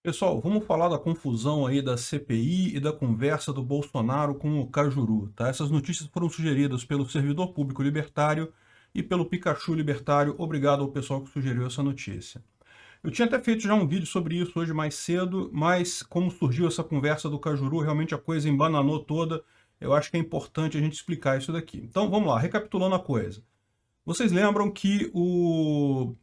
Pessoal, vamos falar da confusão aí da CPI e da conversa do Bolsonaro com o Cajuru, tá? Essas notícias foram sugeridas pelo Servidor Público Libertário e pelo Pikachu Libertário. Obrigado ao pessoal que sugeriu essa notícia. Eu tinha até feito já um vídeo sobre isso hoje mais cedo, mas como surgiu essa conversa do Cajuru, realmente a coisa embananou toda. Eu acho que é importante a gente explicar isso daqui. Então vamos lá, recapitulando a coisa. Vocês lembram que o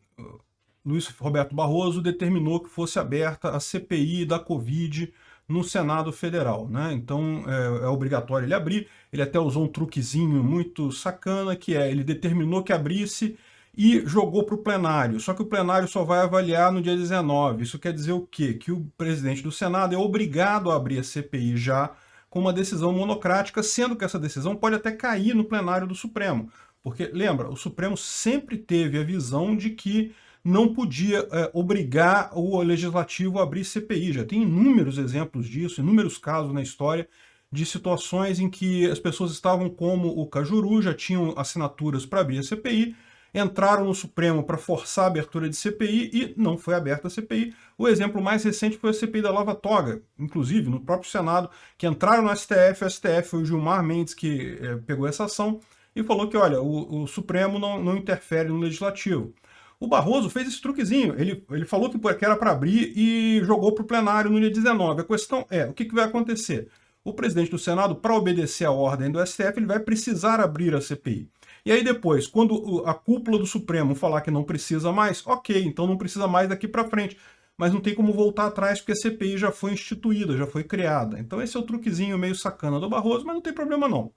Luiz Roberto Barroso determinou que fosse aberta a CPI da Covid no Senado Federal, né? Então é obrigatório ele abrir. Ele até usou um truquezinho muito sacana, que é ele determinou que abrisse e jogou para o plenário. Só que o plenário só vai avaliar no dia 19. Isso quer dizer o quê? Que o presidente do Senado é obrigado a abrir a CPI já com uma decisão monocrática, sendo que essa decisão pode até cair no plenário do Supremo. Porque, lembra, o Supremo sempre teve a visão de que não podia obrigar o legislativo a abrir CPI. Já tem inúmeros exemplos disso, inúmeros casos na história de situações em que as pessoas estavam como o Cajuru, já tinham assinaturas para abrir a CPI, entraram no Supremo para forçar a abertura de CPI e não foi aberta a CPI. O exemplo mais recente foi a CPI da Lava Toga, inclusive no próprio Senado, que entraram no STF, o STF foi o Gilmar Mendes que pegou essa ação e falou que, olha, o Supremo não interfere no Legislativo. O Barroso fez esse truquezinho, ele falou que era para abrir e jogou para o plenário no dia 19. A questão é, o que vai acontecer? O presidente do Senado, para obedecer a ordem do STF, ele vai precisar abrir a CPI. E aí depois, quando a cúpula do Supremo falar que não precisa mais, ok, então não precisa mais daqui para frente. Mas não tem como voltar atrás, porque a CPI já foi instituída, já foi criada. Então esse é o truquezinho meio sacana do Barroso, mas não tem problema não.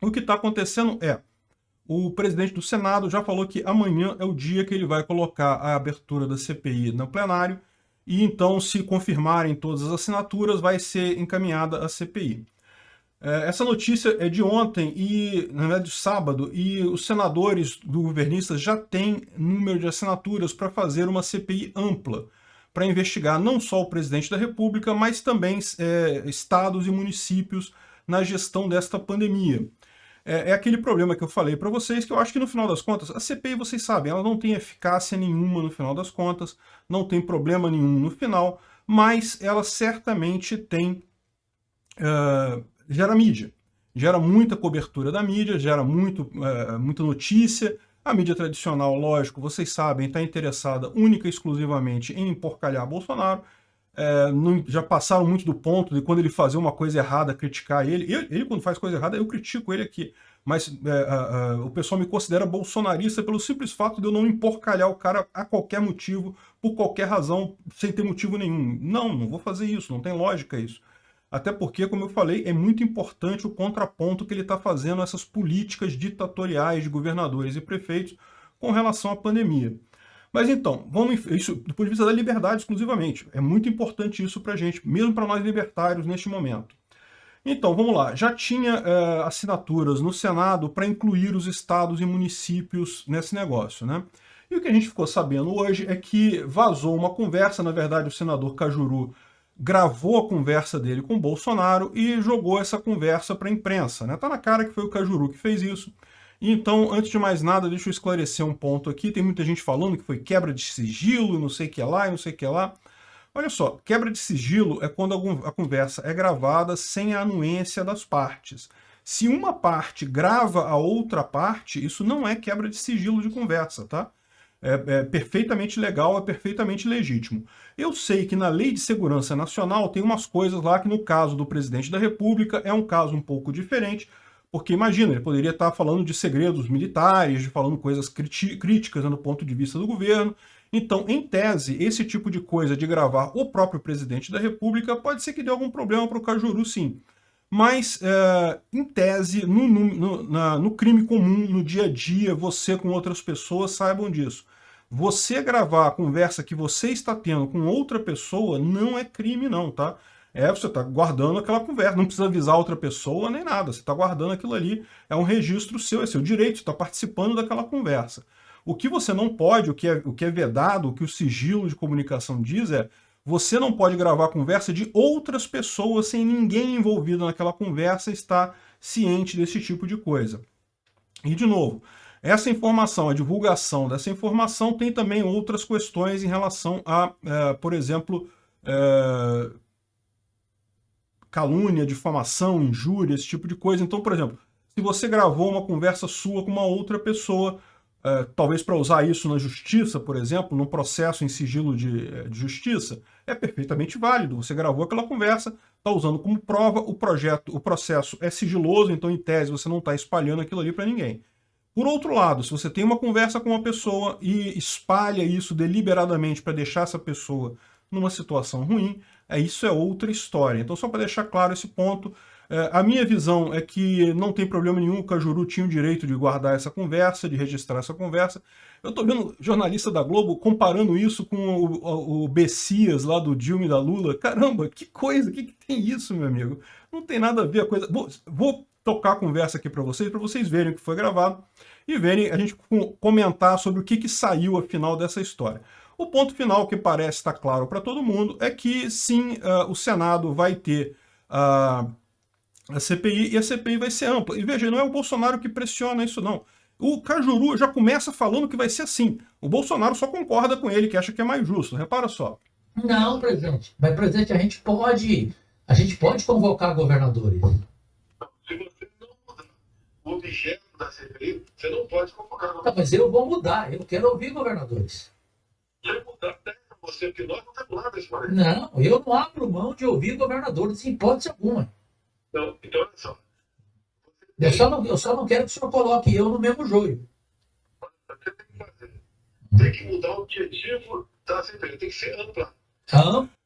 O que está acontecendo é, o presidente do Senado já falou que amanhã é o dia que ele vai colocar a abertura da CPI no plenário, e então, se confirmarem todas as assinaturas, vai ser encaminhada a CPI. Essa notícia é de ontem, e na verdade de sábado, e os senadores do governistas já têm número de assinaturas para fazer uma CPI ampla, para investigar não só o presidente da República, mas também estados e municípios na gestão desta pandemia. É aquele problema que eu falei para vocês, que eu acho que no final das contas, a CPI, vocês sabem, ela não tem eficácia nenhuma no final das contas, não tem problema nenhum no final, mas ela certamente tem, gera mídia, gera muita cobertura da mídia, gera muita notícia. A mídia tradicional, lógico, vocês sabem, está interessada única e exclusivamente em emporcalhar Bolsonaro. Já passaram muito do ponto de quando ele fazer uma coisa errada, criticar ele. Ele quando faz coisa errada, eu critico ele aqui. Mas o pessoal me considera bolsonarista pelo simples fato de eu não emporcalhar o cara a qualquer motivo, por qualquer razão, sem ter motivo nenhum. Não vou fazer isso, não tem lógica isso. Até porque, como eu falei, é muito importante o contraponto que ele está fazendo a essas políticas ditatoriais de governadores e prefeitos com relação à pandemia. Mas então, isso do ponto de vista da liberdade exclusivamente. É muito importante isso para a gente, mesmo para nós libertários neste momento. Então, vamos lá. Já tinha assinaturas no Senado para incluir os estados e municípios nesse negócio, né? E o que a gente ficou sabendo hoje é que vazou uma conversa, na verdade o senador Cajuru gravou a conversa dele com o Bolsonaro e jogou essa conversa para a imprensa, né? Tá na cara que foi o Cajuru que fez isso. Então, antes de mais nada, deixa eu esclarecer um ponto aqui. Tem muita gente falando que foi quebra de sigilo, não sei o que lá e não sei o que lá. Olha só, quebra de sigilo é quando a conversa é gravada sem a anuência das partes. Se uma parte grava a outra parte, isso não é quebra de sigilo de conversa, tá? É perfeitamente legal, é perfeitamente legítimo. Eu sei que na Lei de Segurança Nacional tem umas coisas lá que no caso do presidente da República é um caso um pouco diferente, porque imagina, ele poderia estar falando de segredos militares, falando coisas críticas, né, do ponto de vista do governo. Então, em tese, esse tipo de coisa de gravar o próprio presidente da República pode ser que dê algum problema para o Cajuru, sim. Mas, em tese, no crime comum, no dia a dia, você com outras pessoas saibam disso. Você gravar a conversa que você está tendo com outra pessoa não é crime não, tá? Você está guardando aquela conversa, não precisa avisar outra pessoa nem nada, você está guardando aquilo ali, é um registro seu, é seu direito, você está participando daquela conversa. O que você não pode, o que é vedado, o que o sigilo de comunicação diz é, você não pode gravar a conversa de outras pessoas sem ninguém envolvido naquela conversa estar ciente desse tipo de coisa. E, de novo, essa informação, a divulgação dessa informação tem também outras questões em relação a, por exemplo, calúnia, difamação, injúria, esse tipo de coisa. Então, por exemplo, se você gravou uma conversa sua com uma outra pessoa, talvez para usar isso na justiça, por exemplo, num processo em sigilo de justiça, é perfeitamente válido. Você gravou aquela conversa, está usando como prova, o processo é sigiloso, então, em tese, você não está espalhando aquilo ali para ninguém. Por outro lado, se você tem uma conversa com uma pessoa e espalha isso deliberadamente para deixar essa pessoa numa situação ruim, isso é outra história. Então, só para deixar claro esse ponto, a minha visão é que não tem problema nenhum, o Cajuru tinha o direito de guardar essa conversa, de registrar essa conversa. Eu estou vendo jornalista da Globo comparando isso com o Bessias lá do Dilma e da Lula. Caramba, que coisa, que tem isso, meu amigo? Não tem nada a ver a coisa... Vou tocar a conversa aqui para vocês verem o que foi gravado e verem, a gente comentar sobre o que saiu afinal dessa história. O ponto final, que parece estar claro para todo mundo, é que sim, o Senado vai ter a CPI, e a CPI vai ser ampla. E veja, não é o Bolsonaro que pressiona isso, não. O Cajuru já começa falando que vai ser assim. O Bolsonaro só concorda com ele, que acha que é mais justo. Repara só. Não, presidente. Mas, presidente, a gente pode convocar governadores. Se você não mudar o objeto da CPI, você não pode convocar Tá, mas eu vou mudar. Eu quero ouvir governadores. Você mudar até você, porque nós não temos nada desse momento. Não, eu não abro mão de ouvir governadores, em hipótese alguma. Então, olha só. Eu só não quero que o senhor coloque eu no mesmo joio. Você tem que fazer. Tem que mudar o objetivo da CPI. Tem que ser ampla.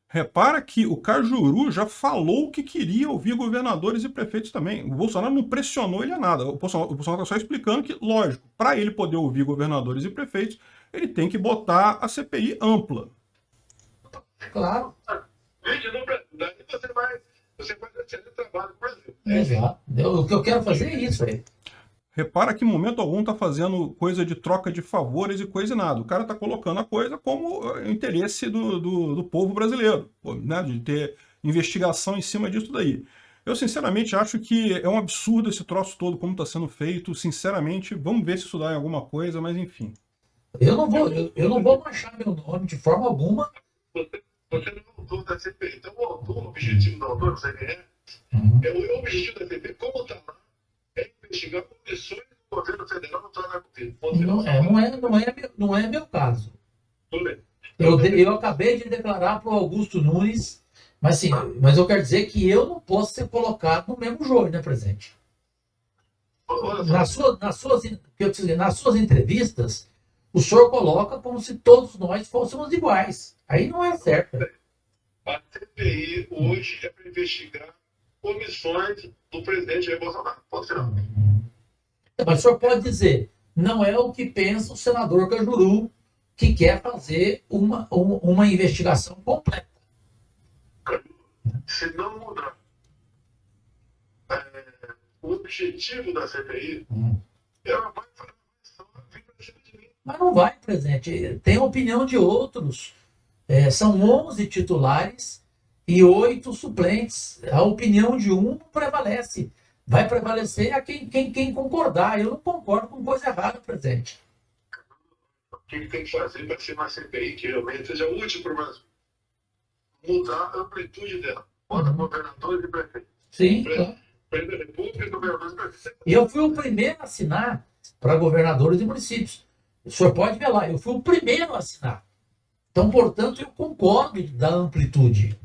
Repara que o Cajuru já falou que queria ouvir governadores e prefeitos também. O Bolsonaro não pressionou ele a nada. O Bolsonaro está só explicando que, lógico, para ele poder ouvir governadores e prefeitos, ele tem que botar a CPI ampla. Claro. Veja, daí você vai excelente trabalho no Brasil. Exato. O que eu quero fazer é isso aí. Repara que em momento algum está fazendo coisa de troca de favores e coisa e nada. O cara está colocando a coisa como interesse do povo brasileiro, né? De ter investigação em cima disso daí. Eu, sinceramente, acho que é um absurdo esse troço todo, como está sendo feito. Sinceramente, vamos ver se isso dá em alguma coisa, mas enfim. Eu não vou manchar meu nome de forma alguma. Você não é o autor da CPI. Então, o objetivo do autor, você é o objetivo da CPI, como está lá, é investigar comissões do governo federal no trabalho dele. Não é meu caso. Tudo bem. Eu acabei de declarar para o Augusto Nunes, mas eu quero dizer que eu não posso ser colocado no mesmo jogo, né, presidente? Nas suas entrevistas, o senhor coloca como se todos nós fôssemos iguais. Aí não é certo. A CPI hoje é para investigar comissões do presidente Jair Bolsonaro. Pode ser. Mas o senhor pode dizer, não é o que pensa o senador Cajuru, que quer fazer uma investigação completa. Se não mudar o objetivo da CPI, ela vai fazer de mim. Mas não vai, presidente. Tem a opinião de outros. São 11 titulares e 8 suplentes. A opinião de um não prevalece. Vai prevalecer a quem concordar. Eu não concordo com coisa errada, presidente. O que tem que fazer para ser uma CPI que realmente seja útil para o Brasil? Mudar a amplitude dela. Bota governadores e prefeitos. Sim, claro. Presidente da República e governadores e prefeitos. Eu fui o primeiro a assinar para governadores e municípios. O senhor pode ver lá, eu fui o primeiro a assinar. Então, portanto, eu concordo da amplitude.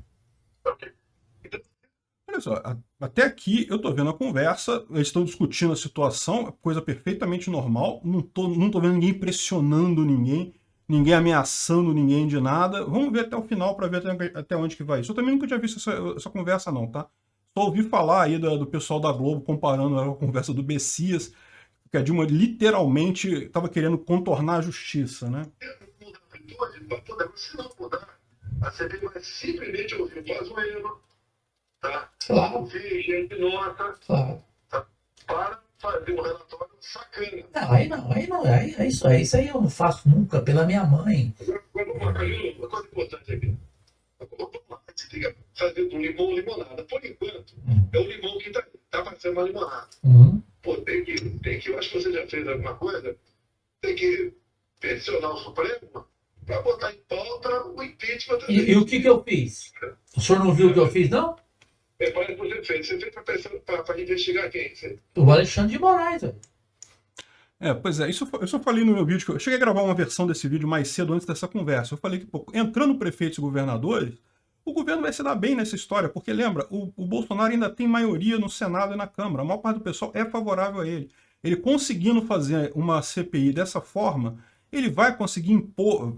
Olha só, até aqui eu estou vendo a conversa, eles estão discutindo a situação, coisa perfeitamente normal, não tô vendo ninguém pressionando ninguém ameaçando ninguém de nada. Vamos ver até o final para ver até onde que vai isso. Eu também nunca tinha visto essa conversa não, tá? Só ouvi falar aí do pessoal da Globo comparando a conversa do Bessias, que a Dilma literalmente estava querendo contornar a justiça, né? Se não mudar, a CPI vai simplesmente ouvir Pazuello, tá? Claro. Ouvir gente nossa, Claro. tá? Para fazer um relatório sacana. Aí não, isso aí eu não faço nunca, pela minha mãe. Agora, uma coisa importante aqui. Você tem que fazer do limão limonada. Por enquanto, é o limão que tá fazendo uma limonada. Pô, tem que, eu acho que você já fez alguma coisa, tem que peticionar o Supremo para botar em pauta o impeachment. E o que eu fiz? O senhor não viu o que eu fiz, não? Para você fez. Você fez para investigar quem? O Alexandre de Moraes, velho. Pois é, isso eu só falei no meu vídeo, que eu cheguei a gravar uma versão desse vídeo mais cedo antes dessa conversa. Eu falei que, pô, entrando prefeitos e governadores, o governo vai se dar bem nessa história, porque lembra, o Bolsonaro ainda tem maioria no Senado e na Câmara, a maior parte do pessoal é favorável a ele. Ele conseguindo fazer uma CPI dessa forma, ele vai conseguir impor,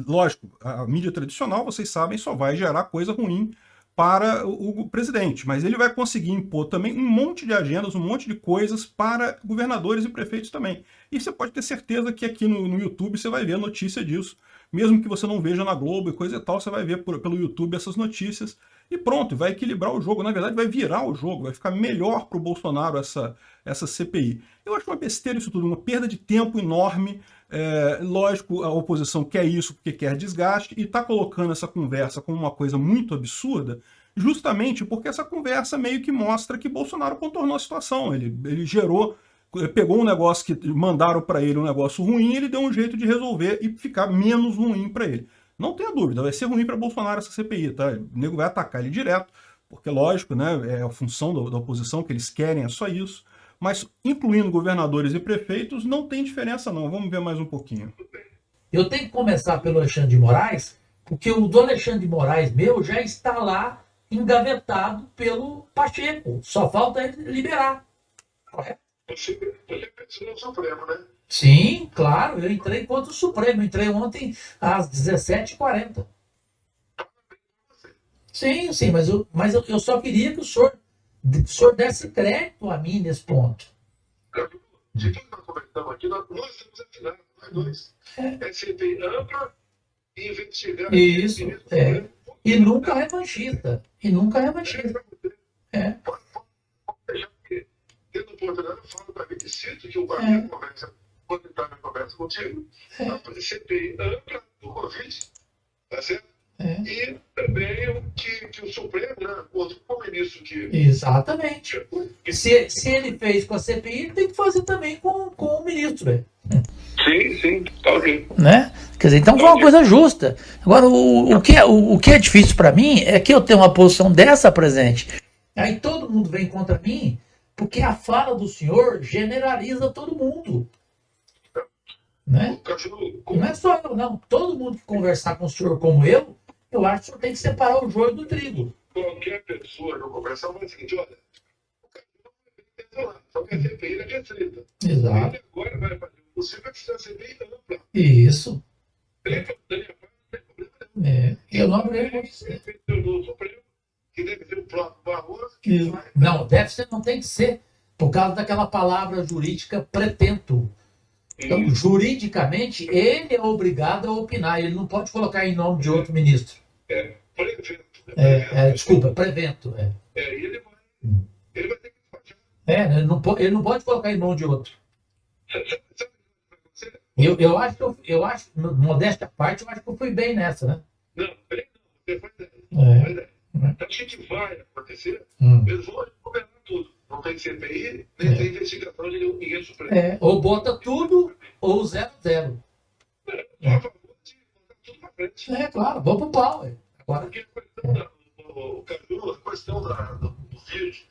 lógico, a mídia tradicional, vocês sabem, só vai gerar coisa ruim para o presidente, mas ele vai conseguir impor também um monte de agendas, um monte de coisas para governadores e prefeitos também. E você pode ter certeza que aqui no YouTube você vai ver a notícia disso, mesmo que você não veja na Globo e coisa e tal, você vai ver pelo YouTube essas notícias e pronto, vai equilibrar o jogo, na verdade vai virar o jogo, vai ficar melhor para o Bolsonaro essa CPI. Eu acho uma besteira isso tudo, uma perda de tempo enorme. Lógico, a oposição quer isso porque quer desgaste e está colocando essa conversa como uma coisa muito absurda, justamente porque essa conversa meio que mostra que Bolsonaro contornou a situação. Ele pegou um negócio que mandaram para ele, um negócio ruim, ele deu um jeito de resolver e ficar menos ruim para ele. Não tenha dúvida, vai ser ruim para Bolsonaro essa CPI, tá? O nego vai atacar ele direto, porque lógico, né, é a função da oposição, que eles querem é só isso. Mas, incluindo governadores e prefeitos, não tem diferença não. Vamos ver mais um pouquinho. Eu tenho que começar pelo Alexandre de Moraes, porque o do Alexandre de Moraes meu já está lá engavetado pelo Pacheco. Só falta ele liberar. Correto? Você pensou no Supremo, né? Sim, claro. Eu entrei contra o Supremo. Eu entrei ontem às 17h40. Sim, mas eu só queria que o senhor desse crédito a mim nesse ponto. De quem nós conversamos aqui, nós estamos afinados, nós dois. É CPI ampla e investigar. Isso, E nunca revanchista. Tendo oportunidade, eu falo para mim que sinto que o Bahia conversa, quando está na conversa contigo, a CPI ampla do Covid, tá certo? E também que o Supremo, né, o ministro que... Exatamente. Se ele fez com a CPI, ele tem que fazer também com o ministro, velho. Sim, tá ok. Né? Quer dizer, então foi uma coisa justa. Agora, o que é difícil para mim é que eu tenho uma posição dessa presente. Aí todo mundo vem contra mim, porque a fala do senhor generaliza todo mundo. Né? Não é só eu, não. Todo mundo que conversar com o senhor como eu acho que o senhor tem que separar o joio do trigo. Qualquer pessoa no conversar vai o seguinte, olha, o cara não vai só que a CPI é restrita. Exato. Ele agora vai fazer o possível que seja a CPI ampla. Isso. Tem problema. Eu não abri você. O Supremo, que deve ser o próprio Barroso. Não, deve ser, não tem que ser, por causa daquela palavra jurídica pretento. Então, juridicamente, ele é obrigado a opinar, ele não pode colocar em nome de outro ministro. Prevento. Desculpa, prevento. Ele vai ter que despachar. Ele não pode colocar em mão de outro. Eu acho, modéstia à parte, eu acho que eu fui bem nessa, né? Não, bem não, você foi bem. Então, o que vai acontecer? Eles vão governar tudo. Não tem CPI, nem tem investigação de ninguém Supremo. Ou bota tudo, ou 0-0. A favor de botar tudo pra frente. Claro, vamos pro pau. Agora... Porque a questão do vírus,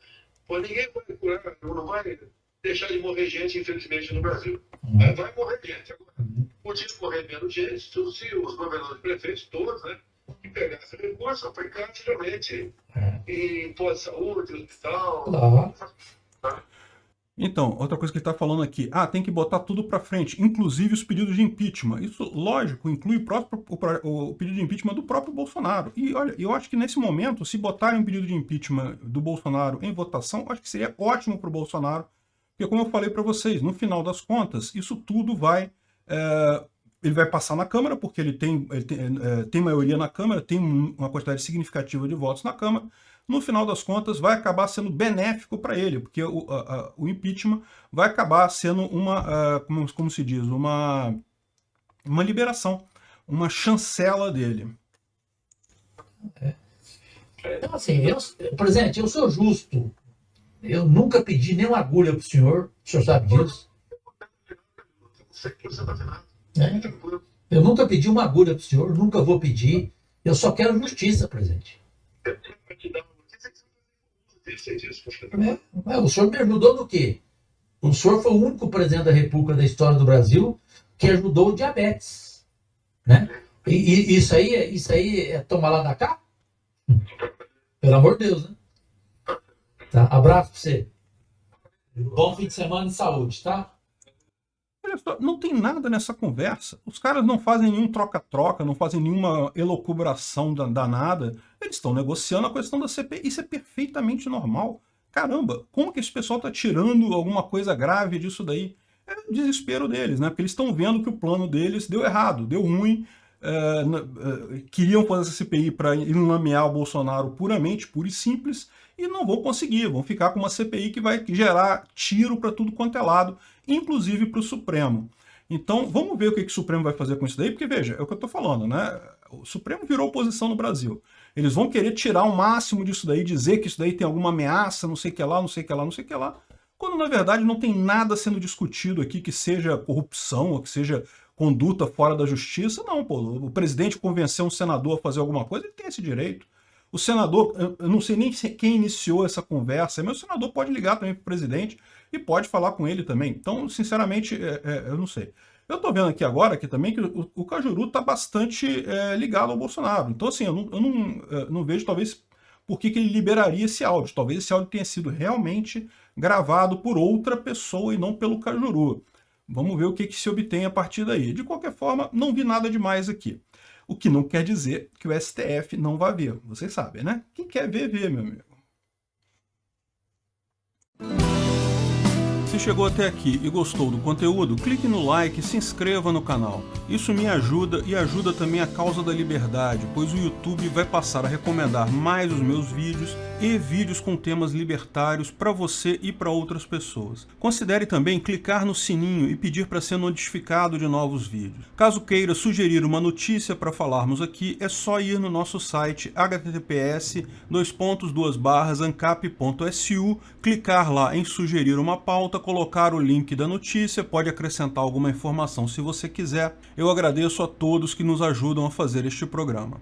ninguém vai curar, não vai deixar de morrer gente, infelizmente, no Brasil. Vai morrer gente. Agora, podia morrer menos gente se os governadores e prefeitos todos, né, que pegassem recursos, aplicassem realmente em posto de saúde, hospital. Claro. Então, outra coisa que ele está falando aqui, tem que botar tudo para frente, inclusive os pedidos de impeachment. Isso, lógico, inclui o pedido de impeachment do próprio Bolsonaro. E olha, eu acho que nesse momento, se botarem um pedido de impeachment do Bolsonaro em votação, acho que seria ótimo para o Bolsonaro, porque como eu falei para vocês, no final das contas, isso tudo ele vai passar na Câmara, porque ele tem maioria na Câmara, tem uma quantidade significativa de votos na Câmara. No final das contas, vai acabar sendo benéfico para ele, porque o impeachment vai acabar sendo como se diz, uma liberação, uma chancela dele. Então, assim, presidente, eu sou justo. Eu nunca pedi nem uma agulha pro senhor sabe disso. 100% afinado. Eu nunca pedi uma agulha para o senhor, nunca vou pedir. Eu só quero justiça, presidente. O senhor me ajudou no quê? O senhor foi o único presidente da República da história do Brasil que ajudou o diabetes, né? E isso aí é tomar lá da cá? Pelo amor de Deus, né? Tá? Abraço para você. Bom fim de semana e saúde, tá? Olha só, não tem nada nessa conversa. Os caras não fazem nenhum troca-troca, não fazem nenhuma elucubração danada. Eles estão negociando a questão da CPI. Isso é perfeitamente normal. Caramba, como que esse pessoal está tirando alguma coisa grave disso daí? É o desespero deles, né? Porque eles estão vendo que o plano deles deu errado, deu ruim. Queriam fazer essa CPI para enlamear o Bolsonaro puramente, puro e simples, e não vão conseguir. Vão ficar com uma CPI que vai gerar tiro para tudo quanto é lado, inclusive para o Supremo. Então, vamos ver o que o Supremo vai fazer com isso daí, porque, veja, é o que eu estou falando, né? O Supremo virou oposição no Brasil. Eles vão querer tirar o máximo disso daí, dizer que isso daí tem alguma ameaça, não sei o que lá, não sei o que lá, não sei o que lá, quando, na verdade, não tem nada sendo discutido aqui que seja corrupção, ou que seja conduta fora da justiça. Não, pô, o presidente convenceu um senador a fazer alguma coisa, ele tem esse direito. O senador, eu não sei nem quem iniciou essa conversa, mas o senador pode ligar também para o presidente e pode falar com ele também. Então, sinceramente, eu não sei. Eu estou vendo aqui agora também que o Cajuru está bastante ligado ao Bolsonaro. Então, assim, eu não vejo, talvez, por que ele liberaria esse áudio. Talvez esse áudio tenha sido realmente gravado por outra pessoa e não pelo Cajuru. Vamos ver o que se obtém a partir daí. De qualquer forma, não vi nada demais aqui. O que não quer dizer que o STF não vai ver. Vocês sabem, né? Quem quer ver, vê, meu amigo. Se chegou até aqui e gostou do conteúdo, clique no like e se inscreva no canal. Isso me ajuda e ajuda também a causa da liberdade, pois o YouTube vai passar a recomendar mais os meus vídeos e vídeos com temas libertários para você e para outras pessoas. Considere também clicar no sininho e pedir para ser notificado de novos vídeos. Caso queira sugerir uma notícia para falarmos aqui, é só ir no nosso site https://ancap.su, clicar lá em sugerir uma pauta, colocar o link da notícia, pode acrescentar alguma informação se você quiser. Eu agradeço a todos que nos ajudam a fazer este programa.